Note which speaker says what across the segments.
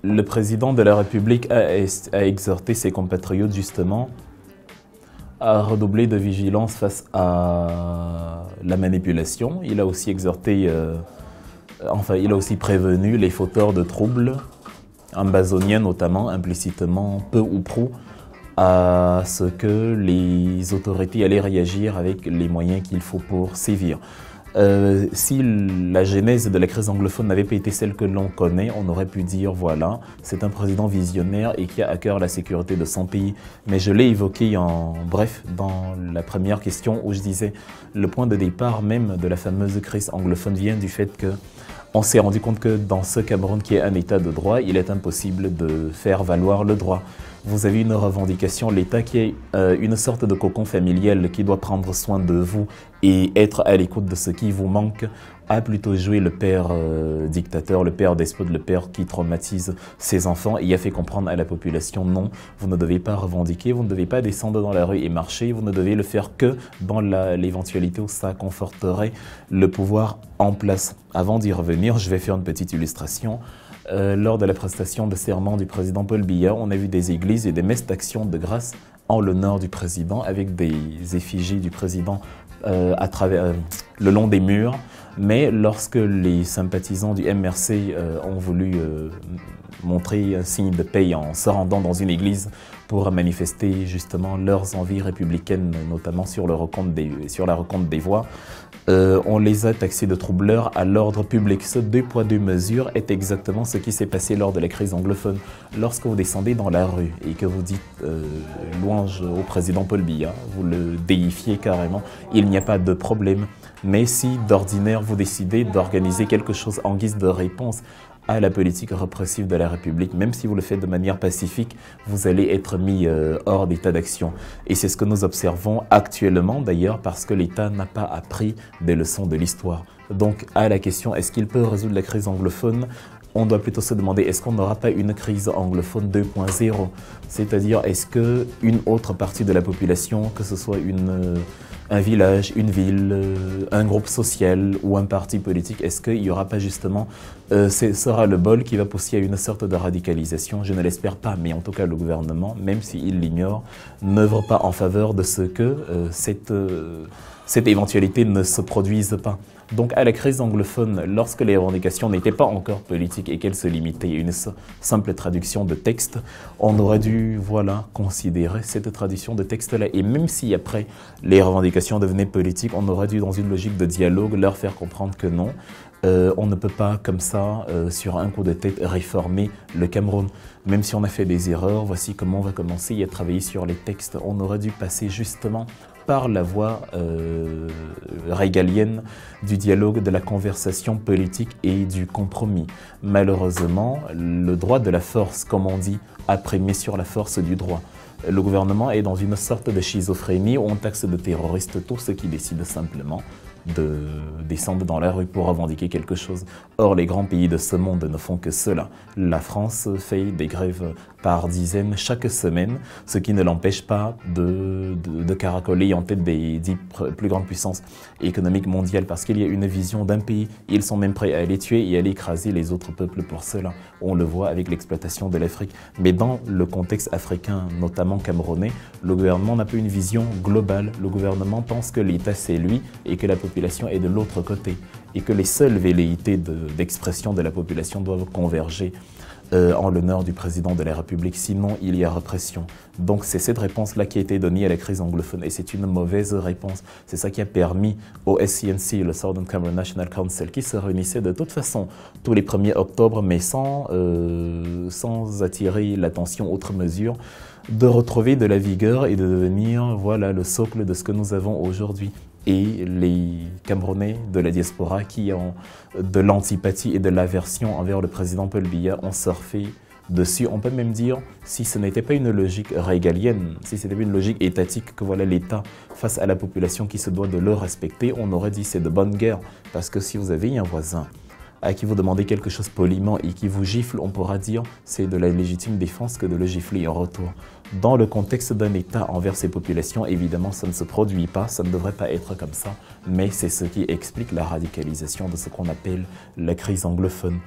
Speaker 1: Le président de la République a exhorté ses compatriotes justement à redoubler de vigilance face à la manipulation. Il a aussi exhorté, il a aussi prévenu les fauteurs de troubles, ambazoniens notamment, implicitement, peu ou prou, à ce que les autorités allaient réagir avec les moyens qu'il faut pour sévir. Si la genèse de la crise anglophone n'avait pas été celle que l'on connaît, on aurait pu dire voilà, c'est un président visionnaire et qui a à cœur la sécurité de son pays. Mais je l'ai évoqué en bref dans la première question où je disais le point de départ même de la fameuse crise anglophone vient du fait que on s'est rendu compte que dans ce Cameroun qui est un état de droit, il est impossible de faire valoir le droit. Vous avez une revendication, l'État qui est une sorte de cocon familial qui doit prendre soin de vous et être à l'écoute de ce qui vous manque, a plutôt joué le père dictateur, le père despote, le père qui traumatise ses enfants et a fait comprendre à la population non, vous ne devez pas revendiquer, vous ne devez pas descendre dans la rue et marcher, vous ne devez le faire que dans l'éventualité où ça conforterait le pouvoir en place. Avant d'y revenir, je vais faire une petite illustration. Lors de la prestation de serment du président Paul Biya, on a vu des églises et des messes d'action de grâce en l'honneur du président avec des effigies du président à travers le long des murs. Mais lorsque les sympathisants du MRC ont voulu montrer un signe de paix en se rendant dans une église pour manifester justement leurs envies républicaines, notamment sur la recompte des voix, on les a taxés de troubleurs à l'ordre public. Ce deux poids deux mesures est exactement ce qui s'est passé lors de la crise anglophone. Lorsque vous descendez dans la rue et que vous dites louange au président Paul Biya, vous le déifiez carrément, il n'y a pas de problème. Mais si d'ordinaire vous décidez d'organiser quelque chose en guise de réponse à la politique répressive de la République, même si vous le faites de manière pacifique, vous allez être mis hors d'état d'action. Et c'est ce que nous observons actuellement d'ailleurs parce que l'État n'a pas appris des leçons de l'histoire. Donc à la question, est-ce qu'il peut résoudre la crise anglophone ? On doit plutôt se demander, est-ce qu'on n'aura pas une crise anglophone 2.0 ? C'est-à-dire, est-ce qu'une autre partie de la population, que ce soit un village, une ville, un groupe social ou un parti politique, est-ce qu'il n'y aura pas justement, sera le bol qui va pousser à une sorte de radicalisation? Je ne l'espère pas, mais en tout cas le gouvernement, même s'il l'ignore, n'œuvre pas en faveur de ce que cette éventualité ne se produise pas. Donc à la crise anglophone, lorsque les revendications n'étaient pas encore politiques et qu'elles se limitaient à une simple traduction de texte, on aurait dû considérer cette traduction de texte-là. Et même si après les revendications devenaient politiques, on aurait dû dans une logique de dialogue leur faire comprendre que non, on ne peut pas comme ça, sur un coup de tête, réformer le Cameroun. Même si on a fait des erreurs, voici comment on va commencer à travailler sur les textes. On aurait dû passer justement par la voie régalienne du dialogue, de la conversation politique et du compromis. Malheureusement, le droit de la force, comme on dit, a primé sur la force du droit. Le gouvernement est dans une sorte de schizophrénie où on taxe de terroristes tous ceux qui décident simplement de descendre dans la rue pour revendiquer quelque chose. Or, les grands pays de ce monde ne font que cela. La France fait des grèves par dizaines chaque semaine, ce qui ne l'empêche pas de caracoler en tête des 10 plus grandes puissances économiques mondiales parce qu'il y a une vision d'un pays. Ils sont même prêts à les tuer et à écraser les autres peuples pour cela. On le voit avec l'exploitation de l'Afrique. Mais dans le contexte africain, notamment camerounais, le gouvernement n'a pas une vision globale. Le gouvernement pense que l'État c'est lui et que la population est de l'autre côté et que les seules velléités d'expression de la population doivent converger en l'honneur du président de la République, sinon il y a répression. Donc c'est cette réponse-là qui a été donnée à la crise anglophone et c'est une mauvaise réponse. C'est ça qui a permis au SCNC, le Southern Cameroon National Council, qui se réunissait de toute façon tous les 1er octobre, mais sans attirer l'attention outre mesure, de retrouver de la vigueur et de devenir le socle de ce que nous avons aujourd'hui. Et les Camerounais de la diaspora qui ont de l'antipathie et de l'aversion envers le président Paul Biya ont surfé dessus. On peut même dire, si ce n'était pas une logique régalienne, si c'était une logique étatique, que l'État face à la population qui se doit de le respecter, on aurait dit c'est de bonne guerre. Parce que si vous avez un voisin à qui vous demandez quelque chose poliment et qui vous gifle, on pourra dire c'est de la légitime défense que de le gifler en retour. Dans le contexte d'un État envers ses populations, évidemment, ça ne se produit pas, ça ne devrait pas être comme ça, mais c'est ce qui explique la radicalisation de ce qu'on appelle la crise anglophone.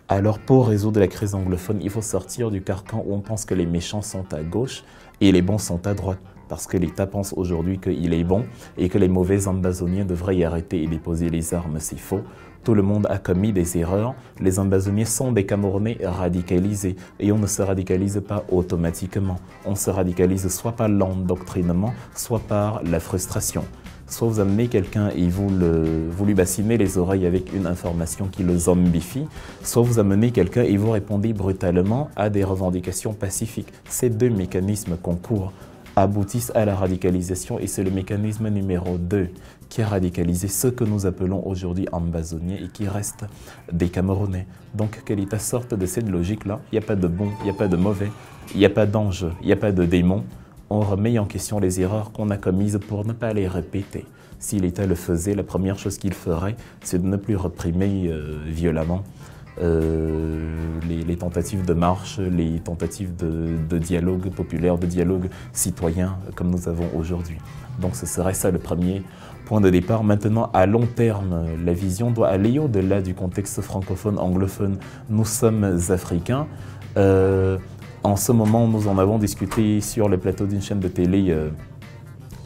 Speaker 1: Alors pour résoudre la crise anglophone, il faut sortir du carcan où on pense que les méchants sont à gauche et les bons sont à droite. Parce que l'État pense aujourd'hui qu'il est bon et que les mauvais Ambazoniens devraient y arrêter et déposer les armes, c'est faux. Tout le monde a commis des erreurs. Les Ambazoniens sont des Camerounais radicalisés et on ne se radicalise pas automatiquement. On se radicalise soit par l'endoctrinement, soit par la frustration. Soit vous amenez quelqu'un et vous lui bassinez les oreilles avec une information qui le zombifie, soit vous amenez quelqu'un et vous répondez brutalement à des revendications pacifiques. Ces deux mécanismes concourent, aboutissent à la radicalisation et c'est le mécanisme numéro 2 qui a radicalisé ce que nous appelons aujourd'hui Ambazoniens et qui restent des Camerounais. Donc que l'État sorte de cette logique-là, il n'y a pas de bon, il n'y a pas de mauvais, il n'y a pas d'ange, il n'y a pas de démon. On remet en question les erreurs qu'on a commises pour ne pas les répéter. Si l'État le faisait, la première chose qu'il ferait, c'est de ne plus réprimer violemment les tentatives de marche, les tentatives de dialogue populaire, de dialogue citoyen comme nous avons aujourd'hui. Donc ce serait ça le premier point de départ. Maintenant, à long terme, la vision doit aller au-delà du contexte francophone, anglophone. Nous sommes africains. En ce moment, nous en avons discuté sur le plateau d'une chaîne de télé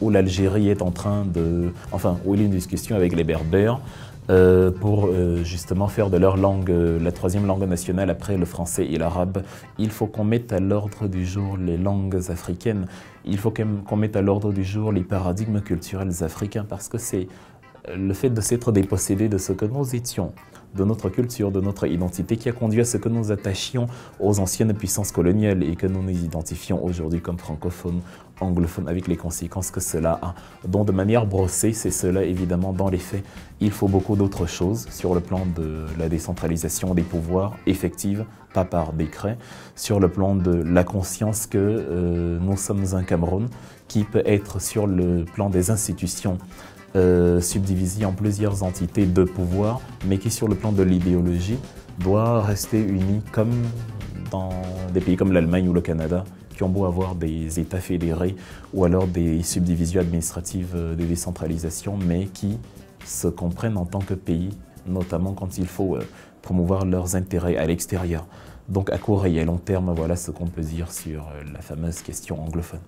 Speaker 1: où l'Algérie est en train de... Enfin, où il y a une discussion avec les Berbères pour justement faire de leur langue la troisième langue nationale après le français et l'arabe. Il faut qu'on mette à l'ordre du jour les langues africaines. Il faut qu'on mette à l'ordre du jour les paradigmes culturels africains parce que c'est le fait de s'être dépossédé de ce que nous étions, de notre culture, de notre identité, qui a conduit à ce que nous attachions aux anciennes puissances coloniales et que nous nous identifions aujourd'hui comme francophones, anglophones, avec les conséquences que cela a. Donc de manière brossée, c'est cela évidemment dans les faits. Il faut beaucoup d'autres choses sur le plan de la décentralisation des pouvoirs effective, pas par décret, sur le plan de la conscience que nous sommes un Cameroun qui peut être sur le plan des institutions subdivisé en plusieurs entités de pouvoir, mais qui sur le plan de l'idéologie doit rester uni comme dans des pays comme l'Allemagne ou le Canada, qui ont beau avoir des États fédérés ou alors des subdivisions administratives de décentralisation, mais qui se comprennent en tant que pays, notamment quand il faut promouvoir leurs intérêts à l'extérieur. Donc à court et à long terme, voilà ce qu'on peut dire sur la fameuse question anglophone.